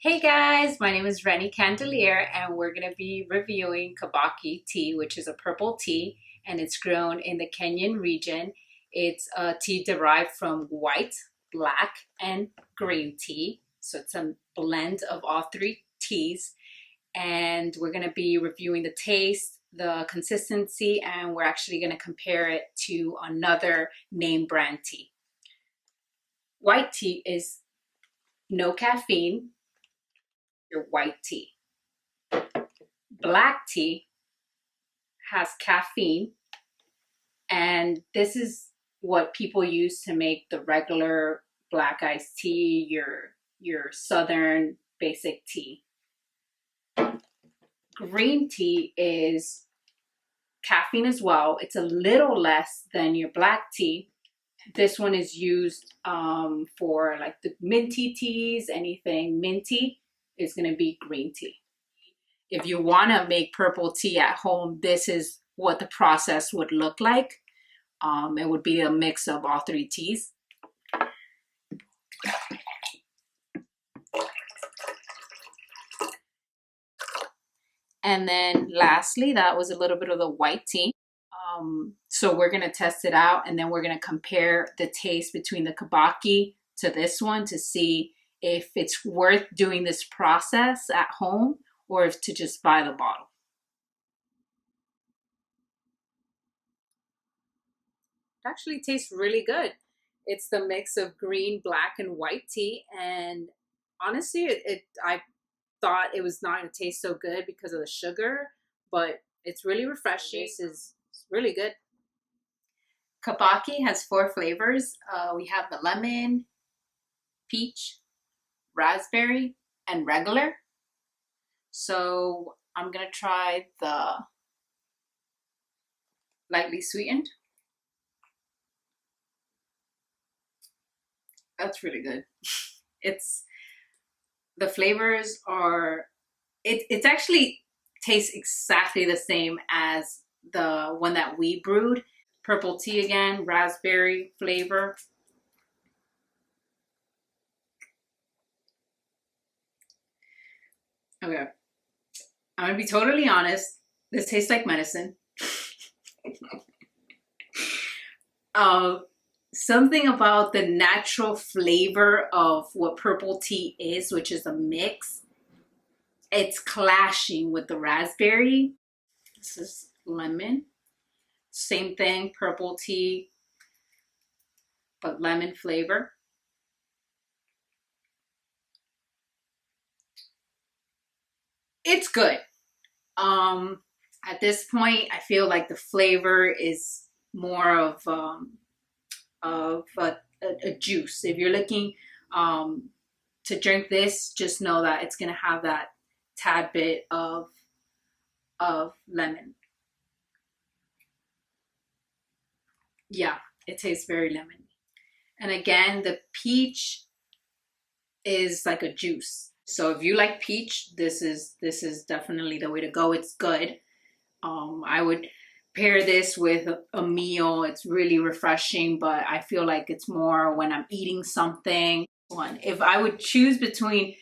Hey guys, my name is Rennie Candelier and we're going to be reviewing Kabaki tea, which is a purple tea, and it's grown in the Kenyan region. It's a tea derived from white, black, and green tea. So it's a blend of all three teas, and we're going to be reviewing the taste, the consistency, and we're actually going to compare it to another name brand tea. White tea is no caffeine, your white tea. Black tea has caffeine, and this is what people use to make the regular black iced tea, your southern basic tea. Green tea is caffeine as well. It's a little less than your black tea. This one is used for like the minty teas. Anything minty is going to be green tea. If you want to make purple tea at home, this is what the process would look like. It would be a mix of all three teas. And then lastly, that was a little bit of the white tea. So we're going to test it out, and then we're going to compare the taste between the Kabaki to this one to see if it's worth doing this process at home or if to just buy the bottle. It actually tastes really good. It's the mix of green, black, and white tea, and honestly, I thought it was not going to taste so good because of the sugar, but it's really refreshing. This is really good. Kabaki has 4 flavors. We have the lemon, peach, raspberry, and regular. So I'm gonna try the lightly sweetened. That's really good. The flavors are, it's actually tastes exactly the same as the one that we brewed. Purple tea again, raspberry flavor. Okay, I'm gonna be totally honest. This tastes like medicine. Something about the natural flavor of what purple tea is, which is a mix, it's clashing with the raspberry. This is lemon. Same thing, purple tea, but lemon flavor. It's good. At this point, I feel like the flavor is more of a juice. If you're looking to drink this, just know that it's gonna have that tad bit of lemon. Yeah, it tastes very lemony. And again, the peach is like a juice. So if you like peach, this is definitely the way to go. It's good. I would pair this with a meal. It's really refreshing, but I feel like it's more when I'm eating something. If I would choose between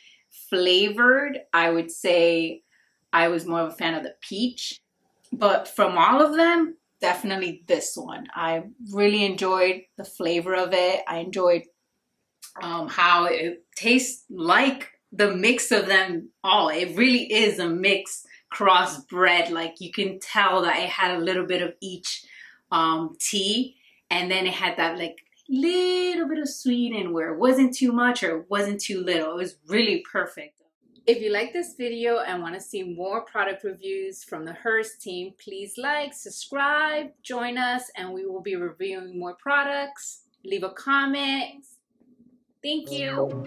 flavored, I would say I was more of a fan of the peach. But from all of them, definitely this one. I really enjoyed the flavor of it. I enjoyed how it tastes like the mix of them all. It really is a mix crossbred. Like you can tell that it had a little bit of each tea, and then it had that like little bit of sweet in where it wasn't too much or it wasn't too little. It was really perfect. If you like this video and want to see more product reviews from the Hearst team, please like, subscribe, join us, and we will be reviewing more products. Leave a comment. Thank you.